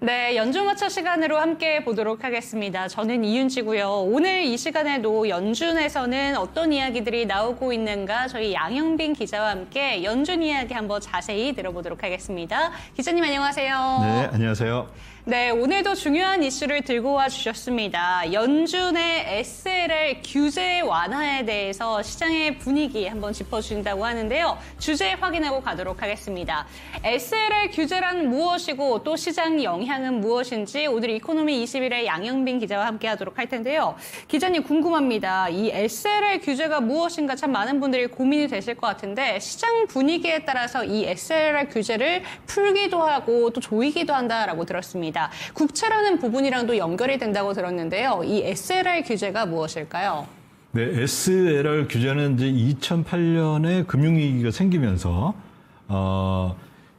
네, 연중어처 시간으로 함께 보도록 하겠습니다. 저는 이윤지고요. 오늘 이 시간에도 연준에서는 어떤 이야기들이 나오고 있는가 저희 양형빈 기자와 함께 연준 이야기 한번 자세히 들어보도록 하겠습니다. 기자님 안녕하세요. 네, 안녕하세요. 네, 오늘도 중요한 이슈를 들고 와 주셨습니다. 연준의 SLR 규제 완화에 대해서 시장의 분위기 한번 짚어주신다고 하는데요. 주제 확인하고 가도록 하겠습니다. SLR 규제란 무엇이고 또 시장 영향은 무엇인지 오늘 이코노미 21의 양형빈 기자와 함께 하도록 할 텐데요. 기자님 궁금합니다. 이 SLR 규제가 무엇인가 참 많은 분들이 고민이 되실 것 같은데 시장 분위기에 따라서 이 SLR 규제를 풀기도 하고 또 조이기도 한다라고 들었습니다. 국채라는 부분이랑도 연결이 된다고 들었는데요. 이 SLR 규제가 무엇일까요? 네, SLR 규제는 이제 2008년에 금융위기가 생기면서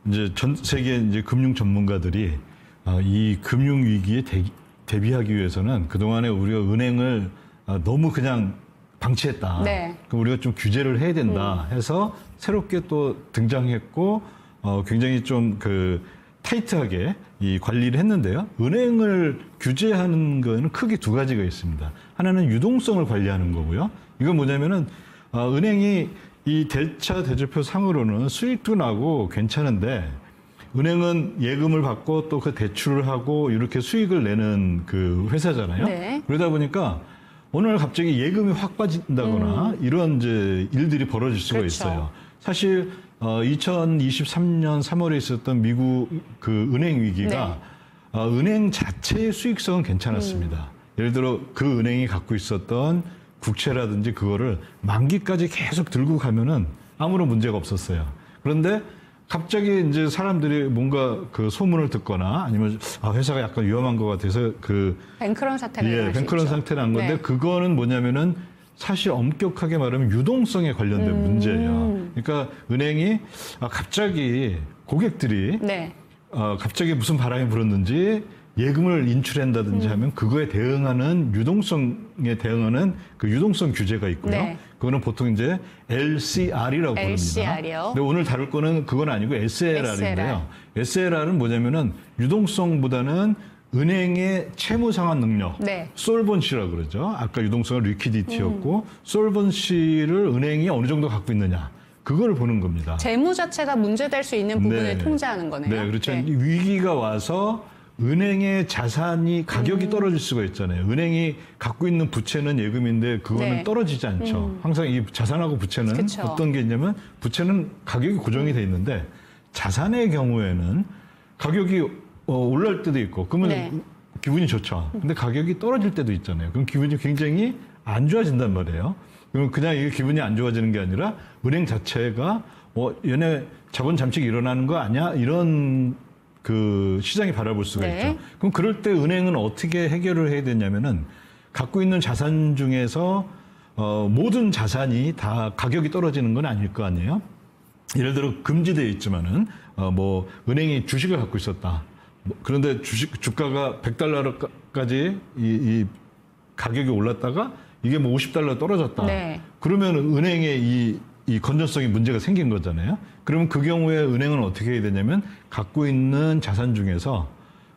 이제 전 세계 이제 금융 전문가들이 이 금융위기에 대비하기 위해서는 그동안에 우리가 은행을 너무 그냥 방치했다. 네. 그럼 우리가 좀 규제를 해야 된다 해서 새롭게 또 등장했고 굉장히 좀 타이트하게 이 관리를 했는데요. 은행을 규제하는 거는 크게 두 가지가 있습니다. 하나는 유동성을 관리하는 거고요. 이건 뭐냐면은 은행이 이 대차 대조표 상으로는 수익도 나고 괜찮은데 은행은 예금을 받고 또 그 대출을 하고 이렇게 수익을 내는 그 회사잖아요. 네. 그러다 보니까 어느 날 갑자기 예금이 확 빠진다거나 이런 이제 일들이 벌어질 수가 그렇죠. 있어요. 사실 2023년 3월에 있었던 미국 그 은행 위기가 은행 자체의 수익성은 괜찮았습니다. 예를 들어 그 은행이 갖고 있었던 국채라든지 그거를 만기까지 계속 들고 가면은 아무런 문제가 없었어요. 그런데 갑자기 이제 사람들이 뭔가 그 소문을 듣거나 아니면 회사가 약간 위험한 것 같아서 뱅크런 사태가 일어날 수 뱅크런 있죠. 상태를 한 건데 네. 그거는 뭐냐면은 사실 엄격하게 말하면 유동성에 관련된 문제예요. 그러니까 은행이 갑자기 고객들이 네. 갑자기 무슨 바람이 불었는지 예금을 인출한다든지 하면 그거에 대응하는 유동성에 대응하는 그 유동성 규제가 있고요. 네. 그거는 보통 이제 LCR이라고 부릅니다. LCR이요? 근데 오늘 다룰 거는 그건 아니고 SLR인데요. SLR은 뭐냐면은 유동성보다는 은행의 채무 상환 능력, 네. 솔번시라고 그러죠. 아까 유동성은 리퀴디티였고 솔번시를 은행이 어느 정도 갖고 있느냐. 그걸 보는 겁니다. 재무 자체가 문제될 수 있는 부분을 통제하는 거네요. 네, 그렇죠. 위기가 와서 은행의 자산이 가격이 떨어질 수가 있잖아요. 은행이 갖고 있는 부채는 예금인데 그거는 떨어지지 않죠. 항상 이 자산하고 부채는 그쵸. 어떤 게 있냐면 부채는 가격이 고정이 돼 있는데 자산의 경우에는 가격이 올라올 때도 있고 그러면 기분이 좋죠. 근데 가격이 떨어질 때도 있잖아요. 그럼 기분이 굉장히 안 좋아진단 말이에요. 그럼 그냥 이게 기분이 안 좋아지는 게 아니라 은행 자체가 얘네 자본 잠식이 일어나는 거 아니야? 이런 그 시장이 바라볼 수가 있죠. 그럼 그럴 때 은행은 어떻게 해결을 해야 되냐면은 갖고 있는 자산 중에서 모든 자산이 다 가격이 떨어지는 건 아닐 거 아니에요. 예를 들어 금지되어 있지만은 뭐 은행이 주식을 갖고 있었다. 그런데 주가가 $100까지 이 가격이 올랐다가 이게 뭐 $50 떨어졌다. 네. 그러면 은행의 이 건전성이 문제가 생긴 거잖아요. 그러면 그 경우에 은행은 어떻게 해야 되냐면 갖고 있는 자산 중에서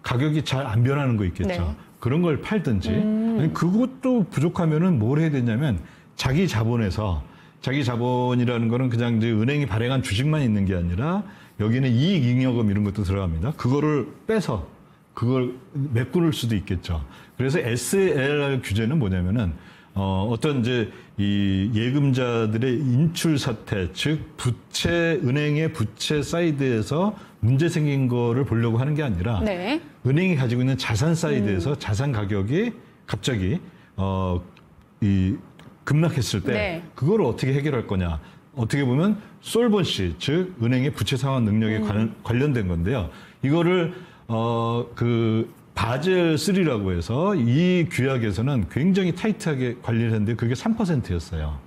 가격이 잘 안 변하는 거 있겠죠. 네. 그런 걸 팔든지 아니 그것도 부족하면은 뭘 해야 되냐면 자기 자본이라는 거는 그냥 이제 은행이 발행한 주식만 있는 게 아니라 여기는 이익 잉여금 이런 것도 들어갑니다. 그거를 빼서 그걸 메꾸는 수도 있겠죠. 그래서 SLR 규제는 뭐냐면은 어떤 이제 이 예금자들의 인출 사태, 즉 은행의 부채 사이드에서 문제 생긴 거를 보려고 하는 게 아니라 은행이 가지고 있는 자산 사이드에서 자산 가격이 갑자기 이 급락했을 때 그거를 어떻게 해결할 거냐. 어떻게 보면 솔번시, 즉 은행의 부채 상환 능력에 관련된 건데요. 이거를 바젤 3라고 해서 이 규약에서는 굉장히 타이트하게 관리를 했는데 그게 3%였어요.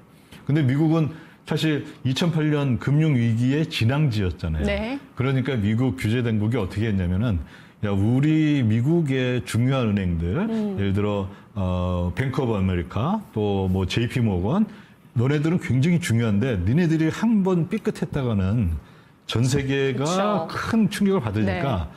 근데 미국은 사실 2008년 금융위기의 진앙지였잖아요. 그러니까 미국 규제당국이 어떻게 했냐면은 우리 미국의 중요한 은행들, 예를 들어 뱅크 오브 아메리카, 또 뭐 JP 모건, 너네들은 굉장히 중요한데 니네들이 한 번 삐끗했다가는 전 세계가 큰 충격을 받으니까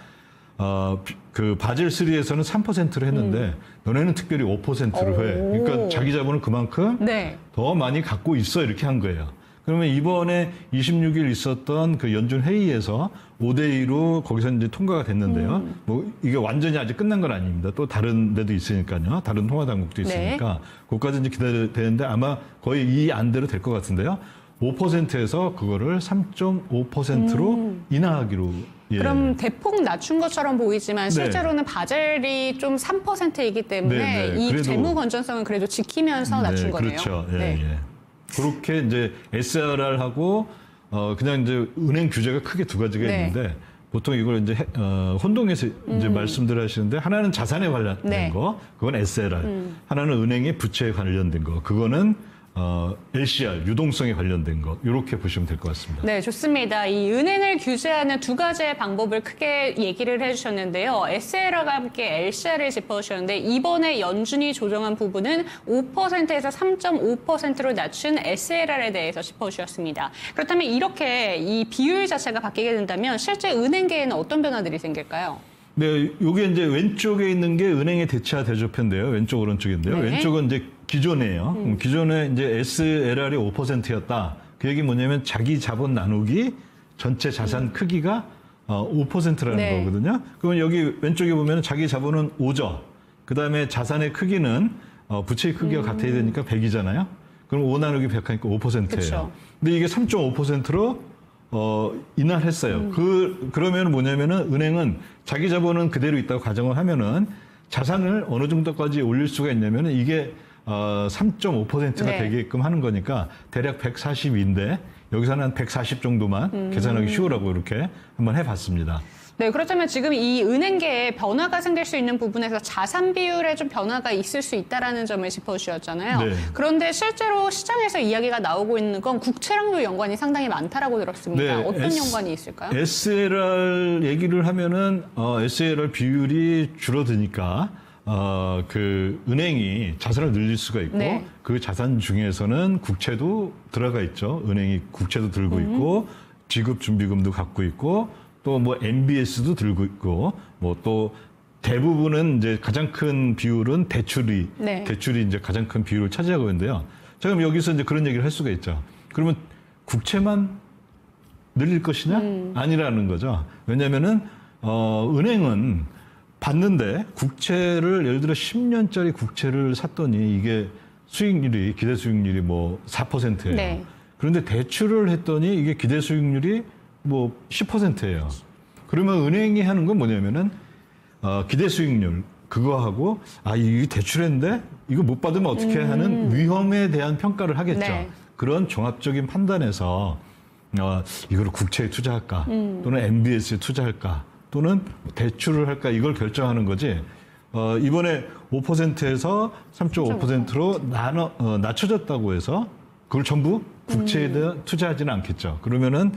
그 바젤 3에서는 3%를 했는데 너네는 특별히 5%로 해. 그러니까 자기 자본을 그만큼 네. 더 많이 갖고 있어 이렇게 한 거예요. 그러면 이번에 26일 있었던 그 연준 회의에서 5대2로 거기서 이제 통과가 됐는데요. 뭐 이게 완전히 아직 끝난 건 아닙니다. 또 다른 데도 있으니까요. 다른 통화 당국도 있으니까 그것까지 이제 기다려야 되는데 아마 거의 이 안대로 될 것 같은데요. 5%에서 그거를 3.5%로 인하하기로. 예. 그럼 대폭 낮춘 것처럼 보이지만 실제로는 바젤이 좀 3%이기 때문에 이 그래도, 재무 건전성은 그래도 지키면서 낮춘 거네요. 그렇죠. 예, 예. 그렇게 이제 SRR하고 그냥 이제 은행 규제가 크게 두 가지가 있는데 보통 이걸 이제 혼동해서 이제 말씀들 하시는데 하나는 자산에 관련된 거, 그건 SLR. 하나는 은행의 부채에 관련된 거, 그거는 LCR, 유동성에 관련된 거, 이렇게 보시면 될 것 같습니다. 네, 좋습니다. 이 은행을 규제하는 두 가지의 방법을 크게 얘기를 해주셨는데요. SLR과 함께 LCR을 짚어주셨는데 이번에 연준이 조정한 부분은 5%에서 3.5%로 낮춘 SLR에 대해서 짚어주셨습니다. 그렇다면 이렇게 이 비율 자체가 바뀌게 된다면 실제 은행계에는 어떤 변화들이 생길까요? 네, 요게 이제 왼쪽에 있는 게 은행의 대차 대조표인데요. 왼쪽 오른쪽인데요. 왼쪽은 이제 기존에요. 기존에 이제 SLR이 5%였다. 그 얘기 뭐냐면 자기 자본 나누기 전체 자산 크기가 5%라는 거거든요. 그러면 여기 왼쪽에 보면 자기 자본은 5죠. 그 다음에 자산의 크기는 부채의 크기가 같아야 되니까 100이잖아요. 그럼 5 나누기 100 하니까 5%예요. 그쵸. 근데 이게 3.5%로 인하를 했어요. 그러면 뭐냐면은 은행은 자기 자본은 그대로 있다고 가정을 하면은 자산을 어느 정도까지 올릴 수가 있냐면은 이게 3.5%가 되게끔 하는 거니까 대략 140인데 여기서는 한 140 정도만 계산하기 쉬우라고 이렇게 한번 해봤습니다. 네, 그렇다면 지금 이 은행계에 변화가 생길 수 있는 부분에서 자산 비율에 좀 변화가 있을 수 있다라는 점을 짚어주셨잖아요. 네. 그런데 실제로 시장에서 이야기가 나오고 있는 건 국채랑도 연관이 상당히 많다라고 들었습니다. 네, 어떤 연관이 있을까요? SLR 얘기를 하면은 SLR 비율이 줄어드니까 그 은행이 자산을 늘릴 수가 있고 그 자산 중에서는 국채도 들어가 있죠. 은행이 국채도 들고 있고 지급 준비금도 갖고 있고 또 뭐 MBS도 들고 있고 뭐 또 대부분은 이제 가장 큰 비율은 대출이 이제 가장 큰 비율을 차지하고 있는데요. 자, 그럼 여기서 이제 그런 얘기를 할 수가 있죠. 그러면 국채만 늘릴 것이냐? 아니라는 거죠. 왜냐면은 은행은 받는데 국채를 예를 들어 10년짜리 국채를 샀더니 이게 수익률이 기대 수익률이 뭐 4%예요. 그런데 대출을 했더니 이게 기대 수익률이 뭐 10%예요. 그러면 은행이 하는 건 뭐냐면은 기대 수익률 그거하고 이 대출했는데 이거 못 받으면 어떻게 하는 위험에 대한 평가를 하겠죠. 그런 종합적인 판단에서 이거를 국채에 투자할까 또는 MBS에 투자할까 또는 대출을 할까 이걸 결정하는 거지. 이번에 5%에서 3.5%로 낮춰졌다고 해서 그걸 전부 국채에 투자하지는 않겠죠. 그러면은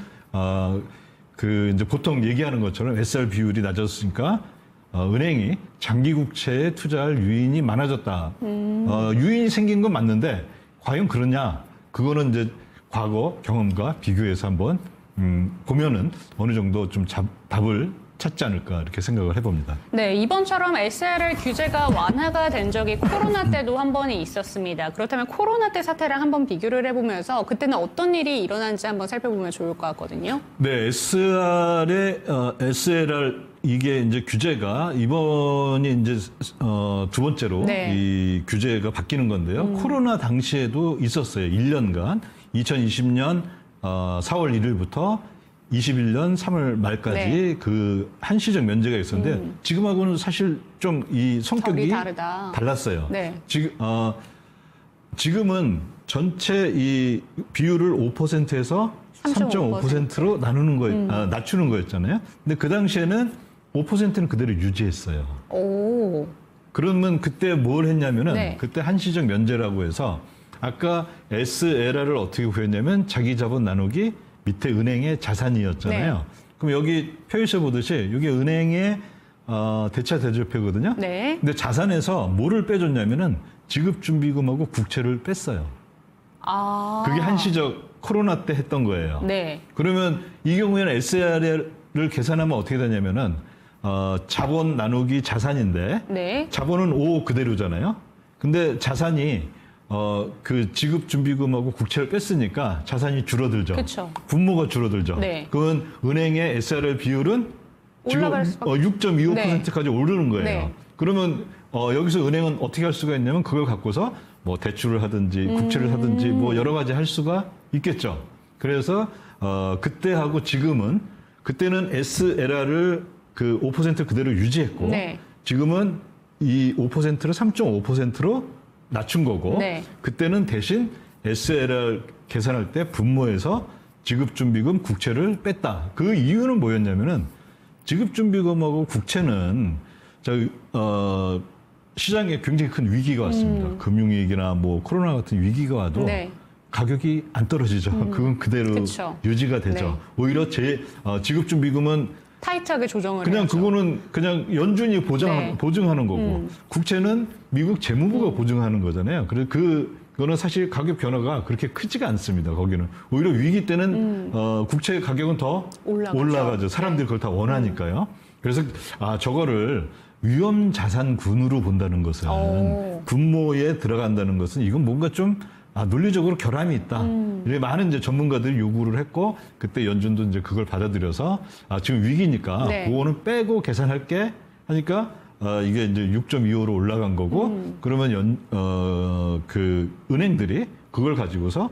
그 이제 보통 얘기하는 것처럼 SR 비율이 낮아졌으니까 은행이 장기 국채에 투자할 유인이 많아졌다. 유인이 생긴 건 맞는데 과연 그러냐? 그거는 이제 과거 경험과 비교해서 한번 보면은 어느 정도 좀 답을 찾지 않을까 이렇게 생각을 해봅니다. 네, 이번처럼 SLR 규제가 완화가 된 적이 코로나 때도 한 번이 있었습니다. 그렇다면 코로나 때 사태랑 한번 비교를 해보면서 그때는 어떤 일이 일어난지 한번 살펴보면 좋을 것 같거든요. 네, SLR 이게 이제 규제가 이번이 이제 두 번째로 이 규제가 바뀌는 건데요. 코로나 당시에도 있었어요. 1년간 2020년 4월 1일부터 21년 3월 말까지 그 한시적 면제가 있었는데 지금하고는 사실 좀 이 성격이 달랐어요. 지금은 전체 이 비율을 5%에서 3.5%로 나누는 거 낮추는 거였잖아요. 근데 그 당시에는 5%는 그대로 유지했어요. 그러면 그때 뭘 했냐면은 그때 한시적 면제라고 해서 아까 SLR을 어떻게 구했냐면 자기 자본 나누기 밑에 은행의 자산이었잖아요. 그럼 여기 표에서 보듯이 이게 은행의 대차 대조표거든요. 근데 자산에서 뭐를 빼줬냐면은 지급준비금하고 국채를 뺐어요. 그게 한시적 코로나 때 했던 거예요. 그러면 이 경우에는 SR을 계산하면 어떻게 되냐면은 자본 나누기 자산인데 네. 자본은 5 그대로잖아요. 근데 자산이 그 지급준비금하고 국채를 뺐으니까 자산이 줄어들죠. 그쵸. 분모가 줄어들죠. 네. 그건 은행의 SRR 비율은 지금 올라갈 수밖에 6.25%까지 오르는 거예요. 네. 그러면 여기서 은행은 어떻게 할 수가 있냐면 그걸 갖고서 뭐 대출을 하든지 국채를 하든지 뭐 여러 가지 할 수가 있겠죠. 그래서 그때하고 지금은 그때는 SLR을 그 5% 그대로 유지했고 네. 지금은 이 5%를 3.5%로 낮춘 거고 네. 그때는 대신 SLR 계산할 때 분모에서 지급준비금 국채를 뺐다. 그 이유는 뭐였냐면은 지급준비금하고 국채는 시장에 굉장히 큰 위기가 왔습니다. 금융위기나 뭐 코로나 같은 위기가 와도 네. 가격이 안 떨어지죠. 그건 그대로 그쵸. 유지가 되죠. 네. 오히려 지급준비금은 타이트하게 조정을 그냥 해야죠. 그거는 그냥 연준이 네. 보증하는 거고 국채는 미국 재무부가 보증하는 거잖아요. 그래서 그거는 사실 가격 변화가 그렇게 크지가 않습니다. 거기는 오히려 위기 때는 국채 가격은 더 올라가죠. 사람들이 그걸 다 원하니까요. 그래서 저거를 위험 자산군으로 본다는 것은 분모에 들어간다는 것은 이건 뭔가 좀 논리적으로 결함이 있다. 이렇게 많은 이제 전문가들이 요구를 했고 그때 연준도 이제 그걸 받아들여서 지금 위기니까 네. 그거는 빼고 계산할게 하니까 이게 이제 6.25로 올라간 거고 그러면 그 은행들이 그걸 가지고서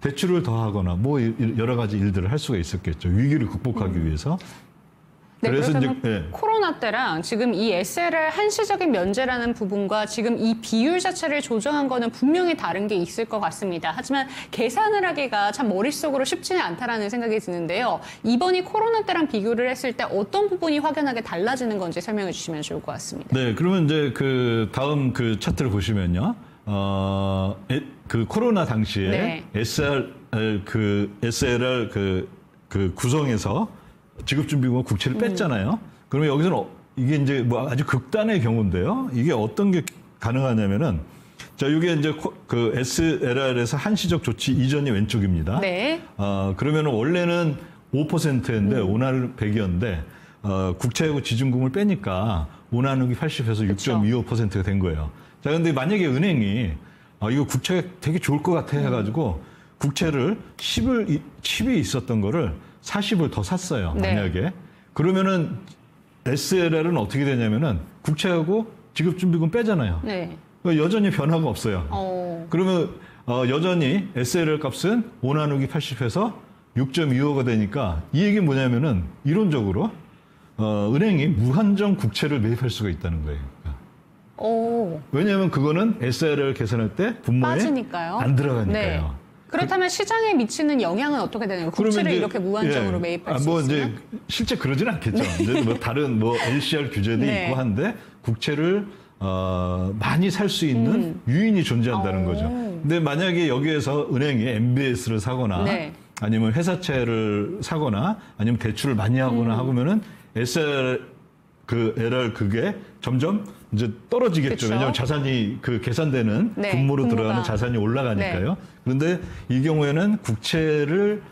대출을 더 하거나 뭐 여러 가지 일들을 할 수가 있었겠죠. 위기를 극복하기 위해서. 네, 그래서 그렇다면 이제 네. 코로나 때랑 지금 이 SLR 한시적인 면제라는 부분과 지금 이 비율 자체를 조정한 거는 분명히 다른 게 있을 것 같습니다. 하지만 계산을 하기가 참 머릿속으로 쉽지는 않다라는 생각이 드는데요. 이번이 코로나 때랑 비교를 했을 때 어떤 부분이 확연하게 달라지는 건지 설명해 주시면 좋을 것 같습니다. 네, 그러면 이제 그 다음 그 차트를 보시면요. 그 코로나 당시에 네. SLR 그 구성에서 지급준비금과 국채를 뺐잖아요. 그러면 여기서는 이게 이제 뭐 아주 극단의 경우인데요. 이게 어떤 게 가능하냐면은 자, 이게 이제 그 SLR에서 한시적 조치 이전이 왼쪽입니다. 네. 그러면 원래는 5%인데 5나누기 100이었는데 국채하고 지준금을 빼니까 5나누기 80에서 6.25%가 된 거예요. 자, 근데 만약에 은행이 이거 국채가 되게 좋을 것 같아 해가지고 국채를 10이 있었던 거를 40을 더 샀어요. 네. 만약에. 그러면은 SLR은 어떻게 되냐면은 국채하고 지급준비금 빼잖아요. 네. 여전히 변화가 없어요. 그러면 여전히 SLR 값은 5 나누기 80해서 6.25가 되니까 이 얘기는 뭐냐면은 이론적으로 은행이 무한정 국채를 매입할 수가 있다는 거예요. 왜냐하면 그거는 SLR 계산할 때 분모에 빠지니까요. 안 들어가니까요. 네. 그렇다면 시장에 미치는 영향은 어떻게 되나요? 국채를 이제, 이렇게 무한정으로 매입할 수 뭐 있으면? 이제 실제 그러지는 않겠죠. 이제 뭐 다른 뭐 LCR 규제도 네. 있고 한데 국채를 많이 살 수 있는 유인이 존재한다는 거죠. 근데 만약에 여기에서 은행이 MBS를 사거나 네. 아니면 회사채를 사거나 아니면 대출을 많이 하거나 하면은 LR 그게 점점 이제 떨어지겠죠. 그쵸. 왜냐하면 자산이 그 계산되는 네, 분모로 분모가. 들어가는 자산이 올라가니까요. 네. 그런데 이 경우에는 국채를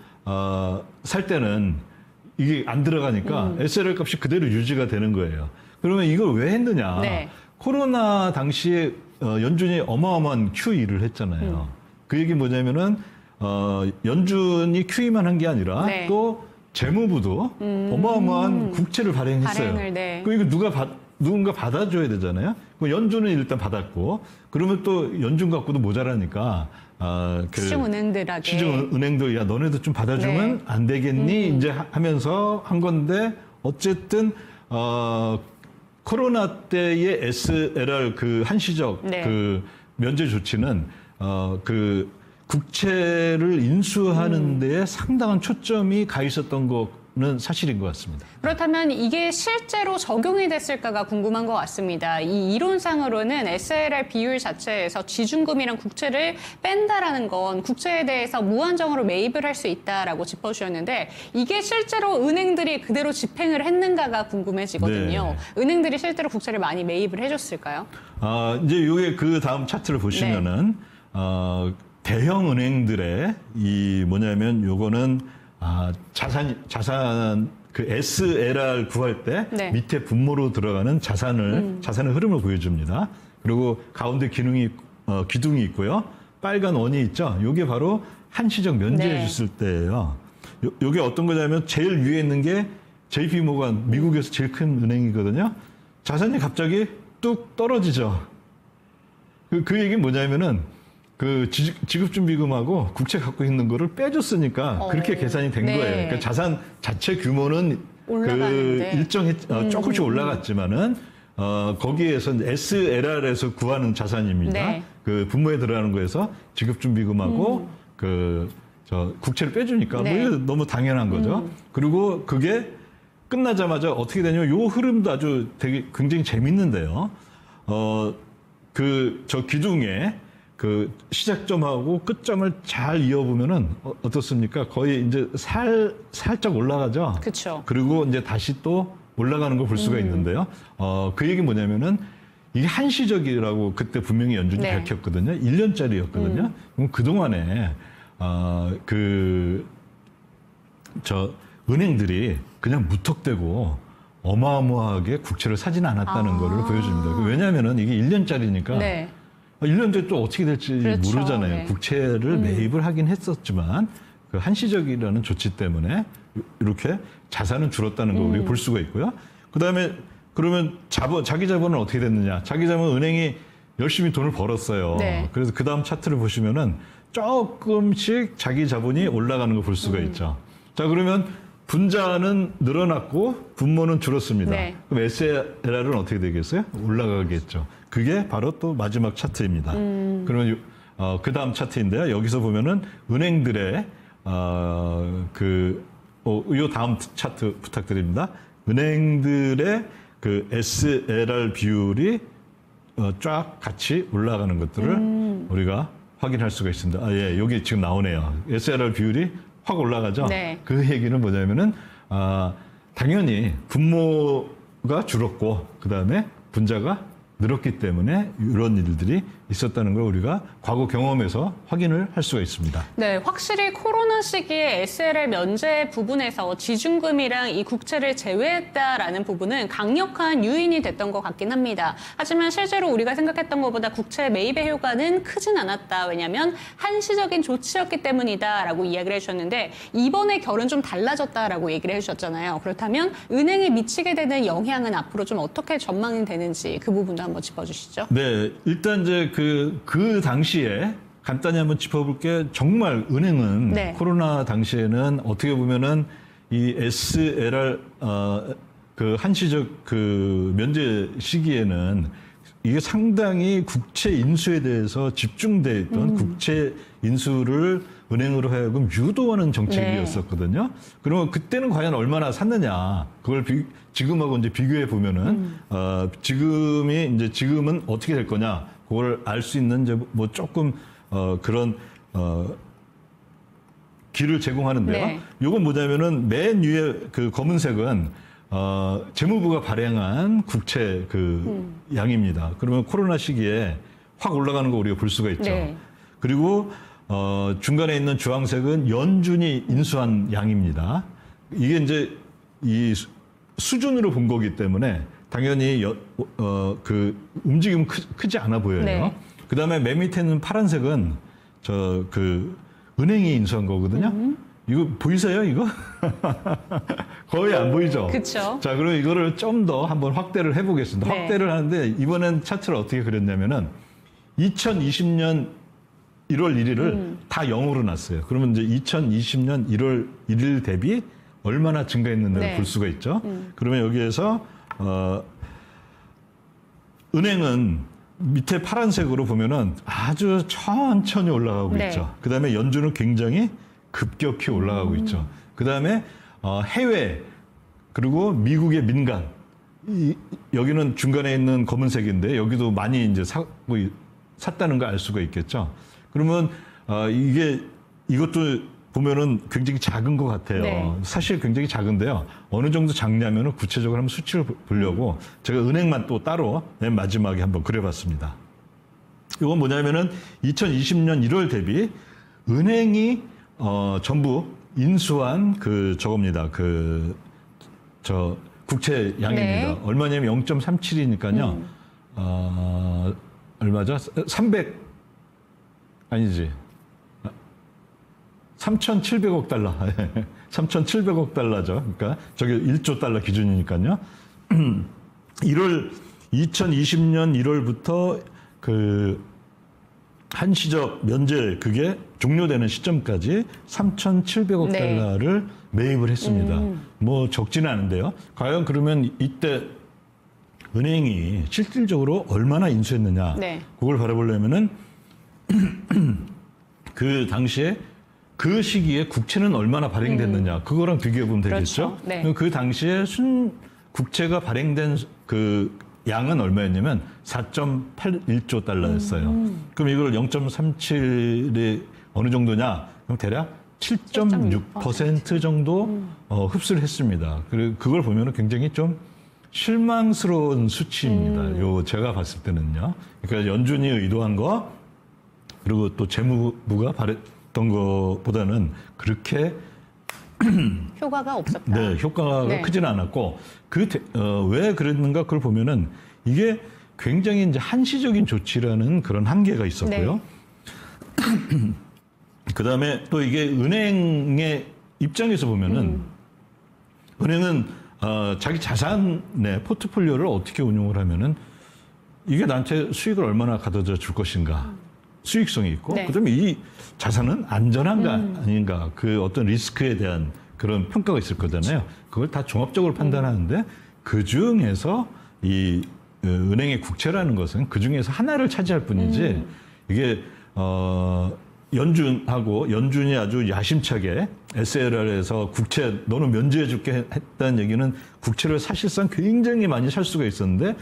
살 때는 이게 안 들어가니까 SLR 값이 그대로 유지가 되는 거예요. 그러면 이걸 왜 했느냐? 네. 코로나 당시에 연준이 어마어마한 QE를 했잖아요. 그 얘기 뭐냐면은 연준이 QE만 한 게 아니라 네. 또 재무부도 어마어마한 국채를 발행했어요. 발행을, 네. 그 이거 누군가 받아줘야 되잖아요. 그 연준은 일단 받았고, 그러면 또 연준 갖고도 모자라니까 시중은행들에게 시중은행도 야 너네도 좀 받아주면 네. 안 되겠니? 이제 하면서 한 건데 어쨌든 코로나 때의 SLR 그 한시적 네. 그 면제 조치는 그 국채를 인수하는 데에 상당한 초점이 가 있었던 거는 사실인 것 같습니다. 그렇다면 이게 실제로 적용이 됐을까가 궁금한 것 같습니다. 이 이론상으로는 SLR 비율 자체에서 지준금이랑 국채를 뺀다라는 건 국채에 대해서 무한정으로 매입을 할 수 있다라고 짚어주셨는데 이게 실제로 은행들이 그대로 집행을 했는가가 궁금해지거든요. 네. 은행들이 실제로 국채를 많이 매입을 해줬을까요? 이제 이게 그 다음 차트를 보시면은 대형 은행들의 이 뭐냐면 요거는 자산 그 SLR 구할 때 네. 밑에 분모로 들어가는 자산의 흐름을 보여줍니다. 그리고 가운데 기둥이 있고요. 빨간 원이 있죠. 이게 바로 한시적 면제해 네. 줬을 때예요. 요게 어떤 거냐면 제일 위에 있는 게 JP 모건, 미국에서 제일 큰 은행이거든요. 자산이 갑자기 뚝 떨어지죠. 그 얘기는 뭐냐면은 그 지급준비금하고 국채 갖고 있는 거를 빼줬으니까 그렇게 계산이 된 네. 거예요. 그러니까 자산 자체 규모는 올라가는데. 그 일정히 조금씩 올라갔지만은 거기에서 SLR에서 구하는 자산입니다. 네. 그 분모에 들어가는 거에서 지급준비금하고 저 국채를 빼주니까 네. 뭐 너무 당연한 거죠. 그리고 그게 끝나자마자 어떻게 되냐면 요 흐름도 아주 되게 굉장히 재밌는데요. 저 기둥에 그 시작점하고 끝점을 잘 이어보면은 어떻습니까? 거의 이제 살짝 올라가죠. 그렇죠. 그리고 이제 다시 또 올라가는 걸 볼 수가 있는데요. 그 얘기 뭐냐면은 이게 한시적이라고 그때 분명히 연준이 네. 밝혔거든요. 1년짜리였거든요. 그럼 그동안에 은행들이 그냥 무턱대고 어마어마하게 국채를 사지는 않았다는 거를 보여줍니다. 왜냐하면은 이게 1년짜리니까 네. 1년 뒤에 또 어떻게 될지 그렇죠. 모르잖아요. 네. 국채를 매입을 하긴 했었지만 그 한시적이라는 조치 때문에 이렇게 자산은 줄었다는 걸 우리가 볼 수가 있고요. 그다음에 그러면 자기 자본은 어떻게 됐느냐? 자기 자본 은행이 열심히 돈을 벌었어요. 네. 그래서 그 다음 차트를 보시면은 조금씩 자기 자본이 올라가는 걸 볼 수가 있죠. 자, 그러면 분자는 늘어났고 분모는 줄었습니다. 네. 그럼 SLR은 어떻게 되겠어요? 올라가겠죠. 그게 바로 또 마지막 차트입니다. 그러면 그 다음 차트인데요. 여기서 보면은 은행들의 요 다음 차트 부탁드립니다. 은행들의 그 SLR 비율이 쫙 같이 올라가는 것들을 우리가 확인할 수가 있습니다. 예, 여기 지금 나오네요. SLR 비율이 확 올라가죠. 네. 그 얘기는 뭐냐면은 당연히 분모가 줄었고 그 다음에 분자가 늘었기 때문에 이런 일들이 있었다는 걸 우리가 과거 경험에서 확인을 할 수가 있습니다. 네, 확실히 코로나 시기에 SLR 면제 부분에서 지준금이랑 이 국채를 제외했다라는 부분은 강력한 요인이 됐던 것 같긴 합니다. 하지만 실제로 우리가 생각했던 것보다 국채 매입의 효과는 크진 않았다. 왜냐하면 한시적인 조치였기 때문이다라고 이야기를 해주셨는데 이번에 결은 좀 달라졌다라고 얘기를 해주셨잖아요. 그렇다면 은행이 미치게 되는 영향은 앞으로 좀 어떻게 전망이 되는지 그 부분도 한번 짚어주시죠. 네, 일단 이제 그 당시에 간단히 한번 짚어볼게. 정말 은행은 네. 코로나 당시에는 어떻게 보면은 이 SLR 그 한시적 그 면제 시기에는 이게 상당히 국채 인수에 대해서 집중돼 있던 국채 인수를 은행으로 하여금 유도하는 정책이었었거든요. 네. 그러면 그때는 과연 얼마나 샀느냐 그걸 지금하고 이제 비교해 보면은 지금은 어떻게 될 거냐 그걸 알 수 있는 이제 뭐 조금 그런 길을 제공하는데요. 네. 요건 뭐냐면은 맨 위에 그 검은색은 재무부가 발행한 국채 그 양입니다. 그러면 코로나 시기에 확 올라가는 거 우리가 볼 수가 있죠. 네. 그리고 중간에 있는 주황색은 연준이 인수한 양입니다. 이게 이제 이 수준으로 본 거기 때문에 당연히 그 움직임은 크지 않아 보여요. 네. 그다음에 맨 밑에 있는 파란색은 은행이 인수한 거거든요. 이거 보이세요, 이거? 거의 안 보이죠? 그쵸. 자, 그럼 이거를 좀 더 한번 확대를 해보겠습니다. 네. 확대를 하는데 이번엔 차트를 어떻게 그렸냐면은 2020년 1월 1일을 다 0으로 놨어요. 그러면 이제 2020년 1월 1일 대비 얼마나 증가했는지를 네. 볼 수가 있죠. 그러면 여기에서 은행은 밑에 파란색으로 보면은 아주 천천히 올라가고 네. 있죠. 그다음에 연준은 굉장히 급격히 올라가고 있죠. 그다음에 해외 그리고 미국의 민간 여기는 중간에 있는 검은색인데 여기도 많이 이제 샀다는 걸 알 수가 있겠죠. 그러면 이것도 보면은 굉장히 작은 것 같아요. 네. 사실 굉장히 작은데요. 어느 정도 작냐면은 구체적으로 한번 수치를 보려고 제가 은행만 또 따로 맨 마지막에 한번 그려봤습니다. 이건 뭐냐면은 2020년 1월 대비 은행이 전부 인수한 저겁니다. 저 국채 양입니다. 네. 얼마냐면 0.37이니까요. 얼마죠? 300 아니지. 3,700억 달러. 3,700억 달러죠. 그러니까 저게 1조 달러 기준이니까요. 2020년 1월부터 그 한시적 면제 그게 종료되는 시점까지 3,700억 네. 달러를 매입을 했습니다. 뭐 적지는 않은데요. 과연 그러면 이때 은행이 실질적으로 얼마나 인수했느냐. 네. 그걸 바라보려면은 그 당시에 그 시기에 국채는 얼마나 발행됐느냐. 그거랑 비교해 보면 되겠죠. 그렇죠. 네. 그 당시에 국채가 발행된 그 양은 얼마였냐면 4.81조 달러였어요. 그럼 이걸 0.37이 어느 정도냐? 그럼 대략 7.6% 정도 흡수를 했습니다. 그리고 그걸 보면은 굉장히 좀 실망스러운 수치입니다. 요 제가 봤을 때는요. 그러니까 연준이 의도한 거 그리고 또 재무부가 바랬던 것보다는 그렇게 효과가 없었다. 네, 효과가 네. 크지는 않았고 왜 그랬는가 그걸 보면은 이게 굉장히 이제 한시적인 조치라는 그런 한계가 있었고요. 네. 그다음에 또 이게 은행의 입장에서 보면은 은행은 자기 자산의 포트폴리오를 어떻게 운용을 하면은 이게 나한테 수익을 얼마나 가져다 줄 것인가 수익성이 있고 네. 그다음에 이 자산은 안전한가 아닌가 그 어떤 리스크에 대한 그런 평가가 있을 거잖아요. 그걸 다 종합적으로 판단하는데 그 중에서 이 은행의 국채라는 것은 그 중에서 하나를 차지할 뿐이지 이게 연준이 아주 야심차게 SLR에서 국채 너는 면제해줄게 했다는 얘기는 국채를 사실상 굉장히 많이 살 수가 있었는데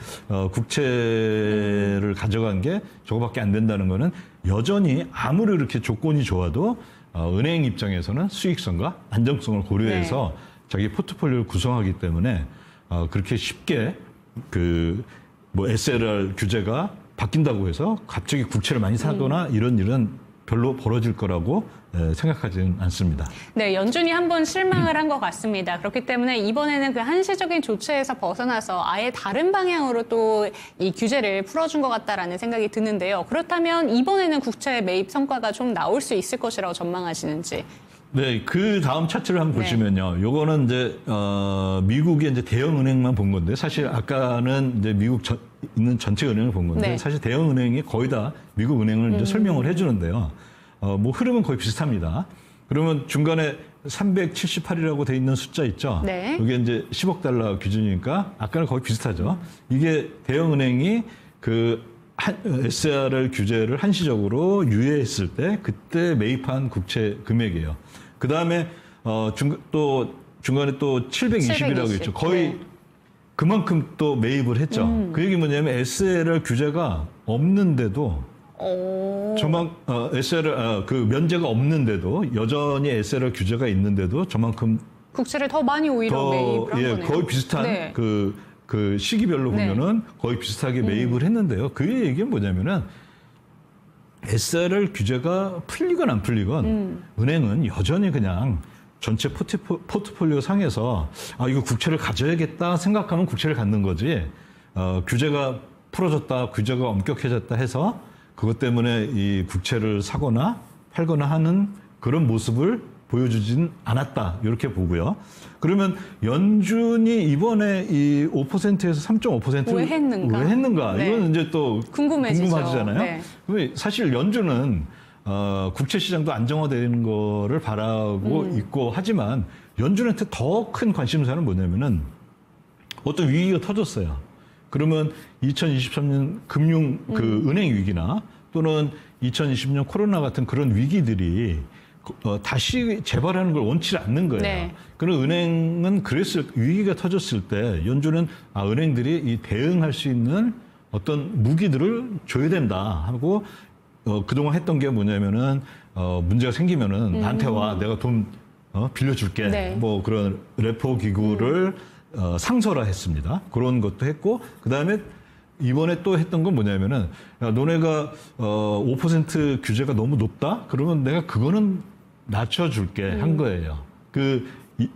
국채를 가져간 게 저거밖에 안 된다는 거는 여전히 아무리 이렇게 조건이 좋아도 은행 입장에서는 수익성과 안정성을 고려해서 네. 자기 포트폴리오를 구성하기 때문에 그렇게 쉽게 그 뭐 SLR 규제가 바뀐다고 해서 갑자기 국채를 많이 사거나 이런 일은 별로 벌어질 거라고 생각하지는 않습니다. 네, 연준이 한번 실망을 한 것 같습니다. 그렇기 때문에 이번에는 그 한시적인 조치에서 벗어나서 아예 다른 방향으로 또 이 규제를 풀어준 것 같다라는 생각이 드는데요. 그렇다면 이번에는 국채 매입 성과가 좀 나올 수 있을 것이라고 전망하시는지. 네, 그 다음 차트를 한번 네. 보시면요. 요거는 이제, 미국의 이제 대형은행만 본 건데, 사실 아까는 이제 미국 있는 전체 은행을 본 건데, 네. 사실 대형은행이 거의 다 미국 은행을 이제 설명을 해주는데요. 뭐 흐름은 거의 비슷합니다. 그러면 중간에 378이라고 돼 있는 숫자 있죠? 네. 이게 이제 10억 달러 기준이니까 아까는 거의 비슷하죠. 이게 대형은행이 SLR 규제를 한시적으로 유예했을 때 그때 매입한 국채 금액이에요. 그 다음에 또 중간에 또 720이라고 있죠. 거의 네. 그만큼 또 매입을 했죠. 그 얘기 뭐냐면 SLR 규제가 없는데도 SLR 그 면제가 없는데도 여전히 SLR 규제가 있는데도 저만큼 국채를 더 많이 오히려 매입을 한 거네요. 거의 비슷한 네. 그 시기별로 네. 보면은 거의 비슷하게 매입을 했는데요. 그 얘기는 뭐냐면은 SLR 규제가 풀리건 안 풀리건 은행은 여전히 그냥 전체 포트폴리오 상에서 이거 국채를 가져야겠다 생각하면 국채를 갖는 거지. 규제가 풀어졌다, 규제가 엄격해졌다 해서 그것 때문에 이 국채를 사거나 팔거나 하는 그런 모습을 보여주진 않았다. 이렇게 보고요. 그러면 연준이 이번에 이 5%에서 3.5%를 왜 했는가? 네. 이건 이제 또 궁금해지죠. 궁금하잖아요. 네. 사실 연준은 국채 시장도 안정화되는 거를 바라고 있고 하지만 연준한테 더 큰 관심사는 뭐냐면은 어떤 위기가 터졌어요. 그러면 2023년 금융 은행 위기나 또는 2020년 코로나 같은 그런 위기들이 다시 재발하는 걸 원치 않는 거예요. 네. 그런 은행은 위기가 터졌을 때 연준은 은행들이 이 대응할 수 있는 어떤 무기들을 줘야 된다 하고 그동안 했던 게 뭐냐면은 문제가 생기면은 나한테 와 내가 돈 빌려줄게. 네. 뭐 그런 레포 기구를 상설화했습니다. 그런 것도 했고 그다음에 이번에 또 했던 건 뭐냐면은 너네가 5% 규제가 너무 높다? 그러면 내가 그거는 낮춰줄게 한 거예요.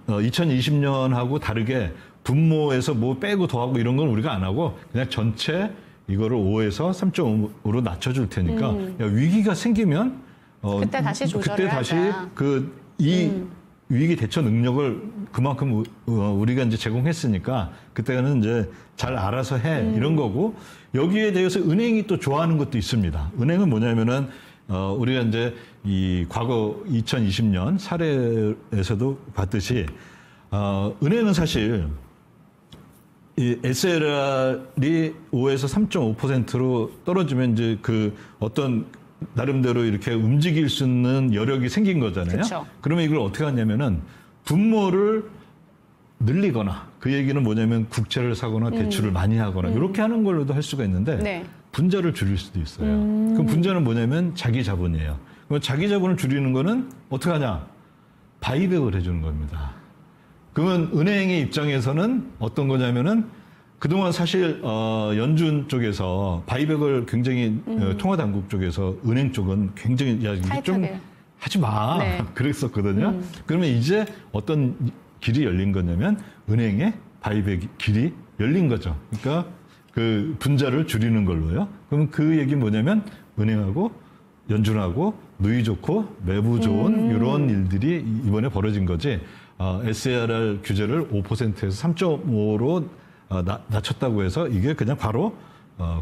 2020년하고 다르게 분모에서 뭐 빼고 더하고 이런 건 우리가 안 하고 그냥 전체 이거를 5에서 3.5로 낮춰줄 테니까 야, 위기가 생기면 그때 다시 조절을 그때 다시 하자. 이 위기 대처 능력을 그만큼 우리가 이제 제공했으니까 그때는 이제 잘 알아서 해 이런 거고 여기에 대해서 은행이 또 좋아하는 것도 있습니다. 은행은 뭐냐면은 우리가 이제 이 과거 2020년 사례에서도 봤듯이 은행은 사실 이 SLR이 5에서 3.5%로 떨어지면 이제 그 어떤 나름대로 이렇게 움직일 수 있는 여력이 생긴 거잖아요. 그쵸. 그러면 이걸 어떻게 하냐면은 분모를 늘리거나 그 얘기는 뭐냐면 국채를 사거나 대출을 많이 하거나 이렇게 하는 걸로도 할 수가 있는데 네. 분자를 줄일 수도 있어요. 그럼 분자는 뭐냐면 자기 자본이에요. 그럼 자기 자본을 줄이는 거는 어떻게 하냐? 바이백을 해주는 겁니다. 그러면 은행의 입장에서는 어떤 거냐면은 그동안 사실 연준 쪽에서 바이백을 굉장히 통화당국 쪽에서 은행 쪽은 굉장히 야 이게 좀 타이트하게. 하지 마 네. 그랬었거든요. 그러면 이제 어떤 길이 열린 거냐면 은행의 바이백 길이 열린 거죠. 그러니까 그 분자를 줄이는 걸로요. 그럼 그 얘기는 뭐냐면 은행하고 연준하고 누이 좋고 매부 좋은 이런 일들이 이번에 벌어진 거지. SLR 규제를 5%에서 3.5로 낮췄다고 해서 이게 그냥 바로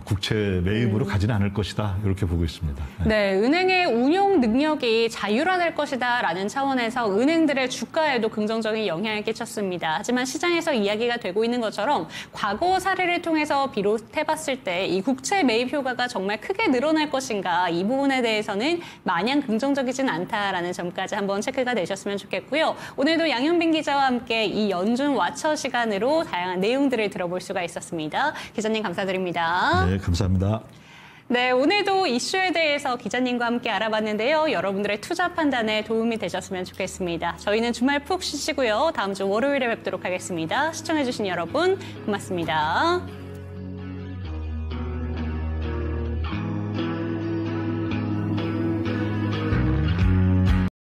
국채 매입으로 가지는 않을 것이다. 이렇게 보고 있습니다. 네, 은행의 운용 능력이 자율화될 것이다라는 차원에서 은행들의 주가에도 긍정적인 영향을 끼쳤습니다. 하지만 시장에서 이야기가 되고 있는 것처럼 과거 사례를 통해서 비롯해봤을 때 이 국채 매입 효과가 정말 크게 늘어날 것인가 이 부분에 대해서는 마냥 긍정적이진 않다라는 점까지 한번 체크가 되셨으면 좋겠고요. 오늘도 양현빈 기자와 함께 이 연준 와처 시간으로 다양한 내용들을 들어볼 수가 있었습니다. 기자님 감사드립니다. 네, 감사합니다. 네, 오늘도 이슈에 대해서 기자님과 함께 알아봤는데요. 여러분들의 투자 판단에 도움이 되셨으면 좋겠습니다. 저희는 주말 푹 쉬시고요. 다음 주 월요일에 뵙도록 하겠습니다. 시청해주신 여러분 고맙습니다.